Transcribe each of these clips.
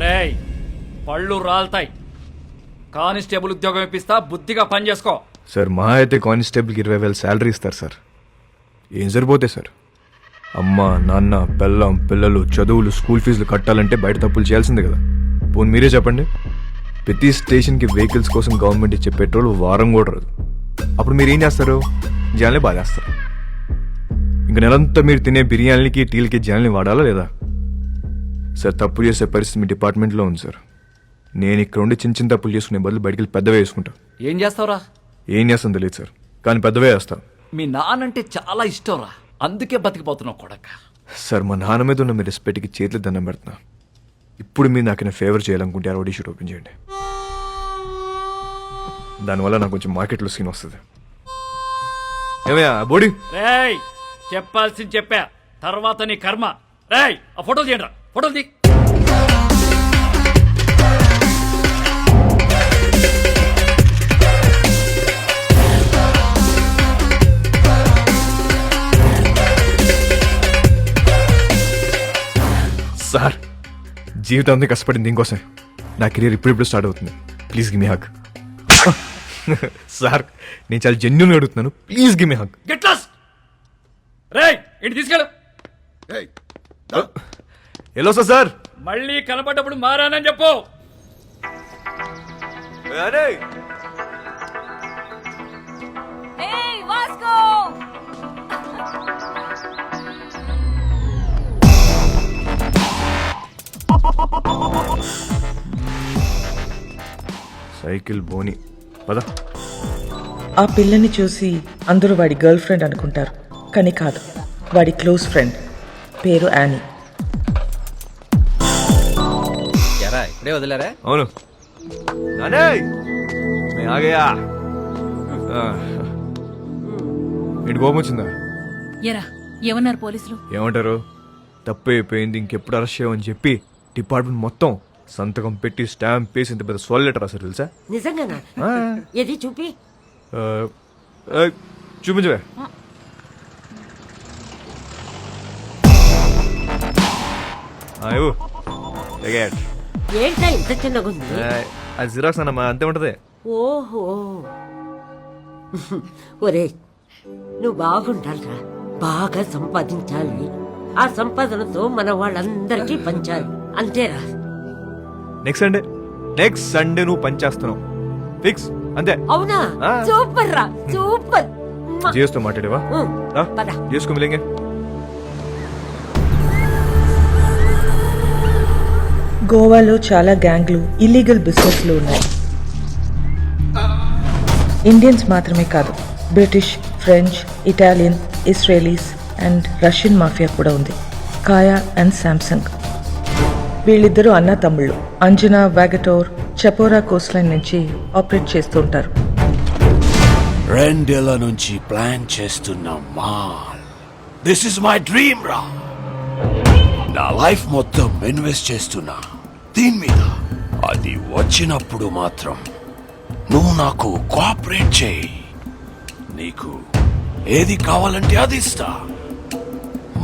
రేయ్ పళ్ళు రాల్తాయి. కానిస్టేబుల్ ఉద్యోగం ఇప్పిస్తా, బుద్ధిగా పని చేసుకో. సార్ మా అయితే కానిస్టేబుల్కి 20,000 శాలరీ ఇస్తారు సార్. ఏం సరిపోతాయి సార్? అమ్మ నాన్న పెళ్ళం పిల్లలు చదువులు స్కూల్ ఫీజులు కట్టాలంటే బయట తప్పులు చేయాల్సిందే కదా. పోనీ మీరే చెప్పండి, ప్రతి స్టేషన్కి వెహికల్స్ కోసం గవర్నమెంట్ ఇచ్చే పెట్రోల్ వారం కూడా రాదు. అప్పుడు మీరు ఏం చేస్తారు? జనాల్ని బాధేస్తారు. ఇంక నెలంతా మీరు తినే బిర్యానీలకి టీలకి జనాల్ని వాడాలా లేదా? సార్ తప్పు చేసే పరిస్థితి మీ డిపార్ట్మెంట్లో ఉంది సార్. నేను ఇక్కడ ఉండి చిన్న చిన్న తప్పులు చేసుకునే బదులు బయటికి వెళ్ళి పెద్దవే వేసుకుంటా. ఏం చేస్తావురా? ఏం చేస్తాను తెలియదు సార్, కానీ పెద్దవే వేస్తా. మీ నానంటే చాలా ఇష్టంరా, అందుకే బతికిపోతున్నావు కొడక. సార్ మా నాన్న మీద ఉన్న మీ రెస్పెక్ట్కి చేతులు దండం పెడుతున్నా. ఇప్పుడు మీరు నాకు ఫేవర్ చేయాలనుకుంటే ఆ రోడీ షూట్ ఓపెన్ చేయండి. దానివల్ల నాకు కొంచెం మార్కెట్లో సీన్ వస్తుంది. ఏమయ్యా బోడీ? రేయ్ చెప్పాల్సింది చెప్పా, తర్వాత నీ కర్మ. రేయ్ ఆ ఫోటోలు తీయండి రా, ఫోటోలు తీ. సార్ జీవితం అంతా కష్టపడింది దీనికోసం. నా కెరీర్ ఇప్పుడిప్పుడు స్టార్ట్ అవుతుంది. Please give me hug. Sir నేను చాలా జెన్యూన్గా అడుగుతున్నాను, please give me hug. Get lost. రేయ్ ఇంటి తీసుకెళ్ళు. ఎలా సార్? మళ్ళీ కనపడ్డప్పుడు మారానని చెప్పు. సైకిల్ బోని పద. ఆ పిల్లని చూసి అందరూ వాడి గర్ల్ ఫ్రెండ్ అనుకుంటారు, కానీ కాదు, వాడి క్లోజ్ ఫ్రెండ్. పేరు యానీ. ఇప్పుడే వదిలేరా? అవును నానే ఆగయా. ఇటు కోపం వచ్చిందా? ఎరా ఏమన్నారు పోలీసులు? ఏమంటారు? తప్పు అయిపోయింది, ఇంకెప్పుడు అరెస్ట్ చేయమని చెప్పి డిపార్ట్మెంట్ మొత్తం సంతకం పెట్టి స్టాంప్ వేసి ఇంత పెద్ద సోల్ లెటర్ రాశారు తెలుసా? నిజంగానా? ఏది చూపి. చూపించవే. ఏంటా ఇంత చిన్నగా ఉంది? అది జిరాక్స్ అన్నమా, అంతే ఉంటది. ఓహో ఒరే నువ్వు బాగుండాలిరా, బాగా సంపాదించాలి. ఆ సంపాదనతో మన వాళ్ళందరికీ పంచాలి, అంతేరా. నెక్స్ట్ సండే నువ్వు పనిచేస్తున్నావు ఫిక్స్, అంతే. అవునా? సూపర్ రా, సూపర్. జియోస్తో మాట్లాడేవా? జియోస్కో మిలేంగే. గోవాలో చాలా గ్యాంగ్లు ఇల్లీగల్ బిజినెస్లు ఉన్నాయి. ఇండియన్స్ మాత్రమే కాదు, British, French, Italian, Israelis and Russian mafia కూడా ఉంది. కాయా అండ్ శాంసంగ్. వీళ్ళిద్దరూ అన్న తమ్ముళ్ళు. అంజనా వాగటోర్ చపోరా కోస్ట్ లైన్ నుంచి ఆపరేట్ చేస్తూ ఉంటారు. 2 ఏళ్ల నుంచి ప్లాన్ చేస్తున్న mall. This is my dream రా. నా లైఫ్ మొత్తం ఇన్వెస్ట్ చేస్తున్నా దీని మీద. అది వచ్చినప్పుడు మాత్రం నువ్వు నాకు కోఆపరేట్ చేయి. నీకు ఏది కావాలంటే అది ఇస్తా.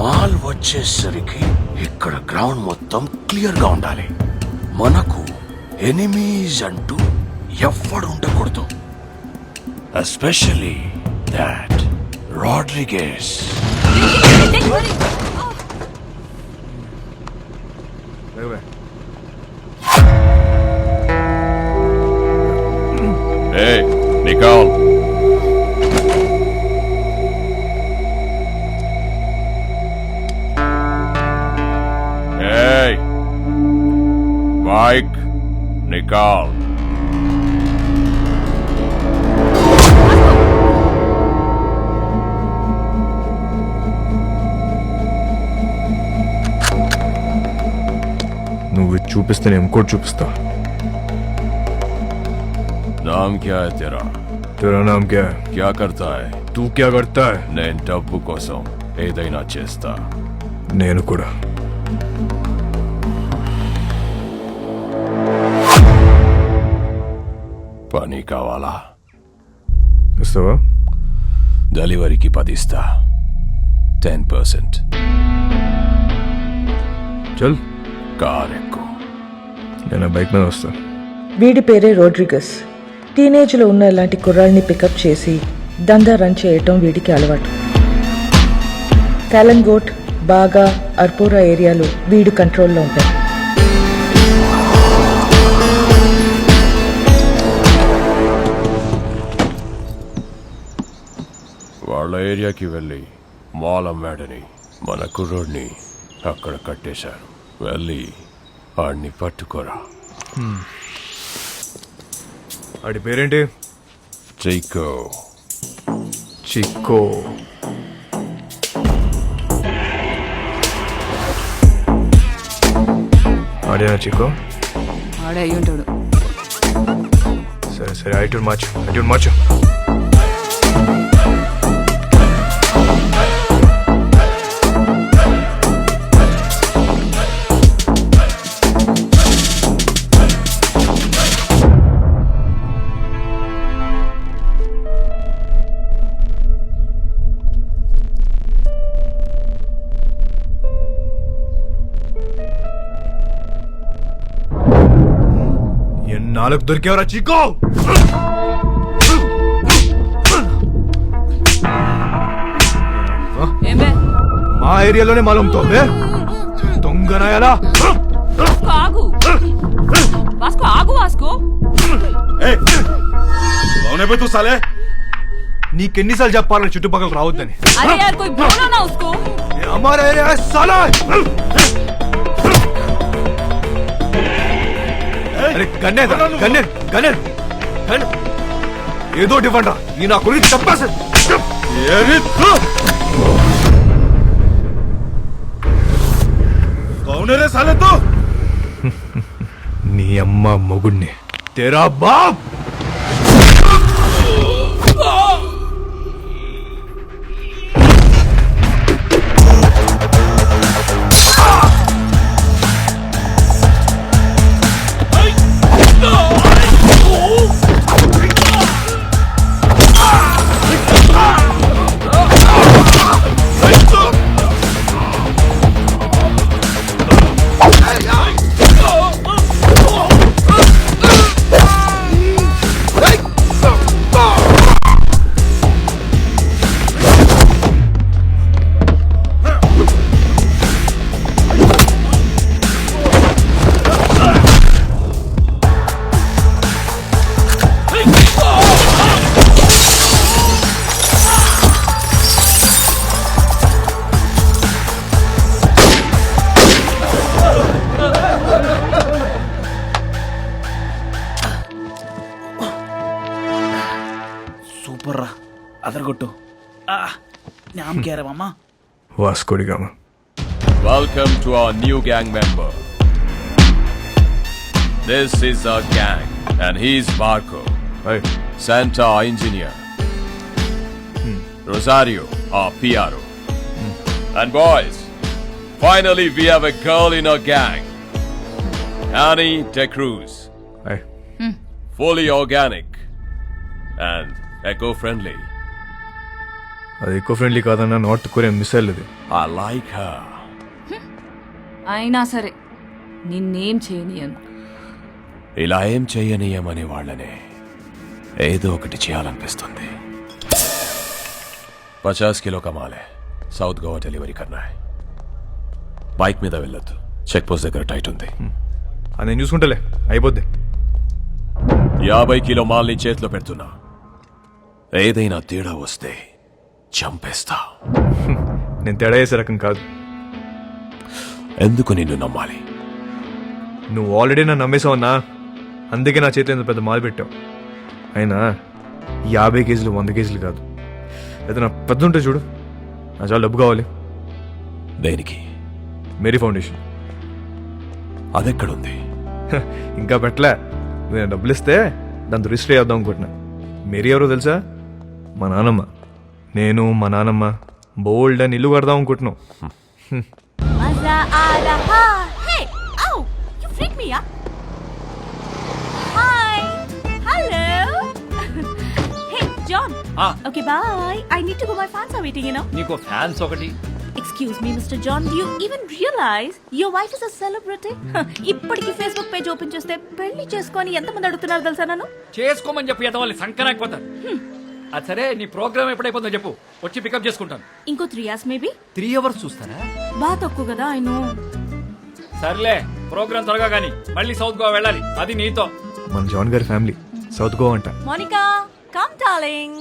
మాల్ వచ్చేసరికి ఇక్కడ గ్రౌండ్ మొత్తం క్లియర్ గా ఉండాలి. మనకు ఎనిమీస్ అంటూ ఎవ్వడు ఉండకూడదు. Especially that Rodriguez. Hey, Nicole. Hey, Mike, Nicole. నువ్వు చూపిస్తే నేను ఇంకోటి చూపిస్తా. नाम क्या है तेरा? तेरा नाम क्या है? क्या करता है? तू क्या करता है? నేను డబ్బు కోసం ఏదైనా చేస్తా. నేను కూడా. పని కావాలా? ఇస్తావా? డెలివరీకి 10 ఇస్తా. 10%. చల్. కార్ ఎక్కు. నేను ఆ బైక్ మీద వస్తా. వీడి పేరే రోడ్రిగస్. టీనేజ్లో ఉన్న ఇలాంటి కుర్రాళ్ళని పికప్ చేసి దందా రన్ చేయటం వీడికి అలవాటు. కాలంగోట్, బాగా, అర్పోరా ఏరియాలో వీడు కంట్రోల్లో ఉంటాడు. వాళ్ళ ఏరియాకి వెళ్ళి మాల్ అమ్మాడని మన కుర్రోడ్ని అక్కడ కట్టేశారు. వెళ్ళి వాడిని పట్టుకోరా. వాడి పేరేంటి? చైకో. చిక్కో. ఆడేనా చిక్కో? ఆడే అయ్యి ఉంటాడు. సరే సరే, ఐటూన్ మార్చు. ఎన్నాళ్ళకు దొరికేవరా చిక్కో? ఏమే మా ఏరియాలోనే మాలంతో దొంగనాయాలా? ఆగు వాస్కో, ఆగు వాస్కో. నీకెన్నిసార్లు చెప్పాలని చుట్టుపక్కల రావద్దని? అరే యార్ కోई बोलो ना उसको. हमारा एरिया है साला. అరే గన్నే ఏదో ఇవ్వండి. ఈ నా గురించి చెప్పేసి నీ అమ్మ మొగుడిని తేరా బాబ్. సూపర్ రా, అదరగొట్టు. నామ్ క్యా రే మామా? Vasco da Gama. Welcome to our new gang member. This is our gang and he's Marco. Hey. Santa, our engineer. Rosario, our PRO. And boys, finally we have a girl in our gang. Annie De Cruz. Hey. Fully organic and eco-friendly. అది eco friendly కాదన్నా, north Korean missile ఇది. I like her. అయినా సరే నిన్నేం చేయనియను. ఇలా ఏం చెయ్యనీయమనే వాళ్ళనే ఏదో ఒకటి చేయాలనిపిస్తుంది. 50 కిలో కమాలే, సౌత్ గోవా డెలివరీ కన్నా. బైక్ మీద వెళ్ళొద్దు, చెక్ పోస్ట్ దగ్గర టైట్ ఉంది. అది నేను చూసుకుంటలే, అయిపోద్ది. 50 కిలో మాల్ని చేతిలో పెడుతున్నా. ఏదైనా తేడా వస్తే చంపేస్తా. నేను తేడా చేసే రకం కాదు. ఎందుకు నిన్ను నమ్మాలి? నువ్వు ఆల్రెడీ నన్ను నమ్మేసావన్నా, అందుకే నా చేతిలో ఇంత పెద్ద మాల్ పెట్టావు. అయినా 50 కేజీలు 100 కేజీలు కాదు, ఏదైనా పెద్ద ఉంటే చూడు. నా చాలా డబ్బు కావాలి. దేనికి? Mary foundation. అదెక్కడుంది? ఇంకా పెట్టలే. నేను డబ్బులు ఇస్తే దాంతో రిజిస్టర్ చేద్దాం అనుకుంటున్నా. మేరీ ఎవరో తెలుసా? మా నాన్నమ్మ. నేను మా నాన్నమ్మ బోల్డ్ అని ఇల్లు కడదాం అనుకుంటున్నాం. మజా ఆ రహా. Hey ow you freak me ya. Hi hello. Hey John. Okay bye. I need to go, my fans are waiting you know. నీకు ఫ్యాన్స్ ఒకటి. Excuse me, Mr. John, do you even realize your wife is a celebrity? ఇప్పటికి Facebook page open చేస్తే పెళ్లి చేసుకొని ఎంతమంది అడుగుతున్నారు తెలుసా నన్ను? చేసుకోమని చెప్పి ఎదవాలి సంకరాకపోతారు. అది సరే, నీ ప్రోగ్రామ్ ఎప్పుడైపోతుందో చెప్పు, వచ్చి పికప్ చేసుకుంటాను. ఇంకో 3 hours మేబీ. 3 hours చూస్తారా? బాగా తక్కువ కదా, ఐ నో. సర్లే, ప్రోగ్రామ్ త్వరగా కానీ మళ్ళీ సౌత్ గోవా వెళ్ళాలి, అది నీతో. మన జాన్ గారి ఫ్యామిలీ సౌత్ గోవా అంట. Monica, come darling.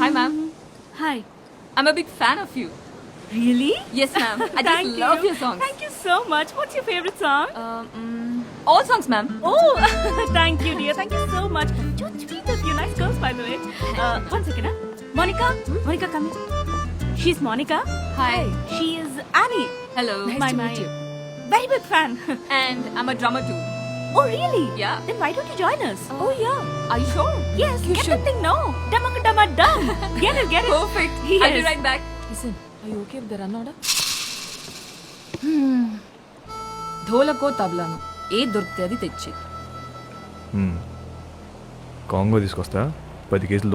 Hi, ma'am. Hi. I'm a big fan of you. Really? Yes, ma'am. I just Thank love you. your songs. Thank you so much. What's your favorite song? All songs, ma'am. Oh, thank you, dear. Thank you so much. Don't tweet of you nice girls, by the way. One second, Monica. Monica, come here. She's Monica. Hi. She is Annie. Hello. Nice my to meet you. Very big fan. And I'm a drummer too. Oh, really? Yeah. Then why don't you join us? Oh, yeah. Are you sure? Yes. You get should. the thing now. Damaka dama dum. Get it, get it. Perfect. Yes. I'll be right back. Listen, are you okay with the run order? ధోలకో తబలాను ఏ దొరికితే అది తెచ్చి Congo తీసుకొస్తా 10 కేజీలు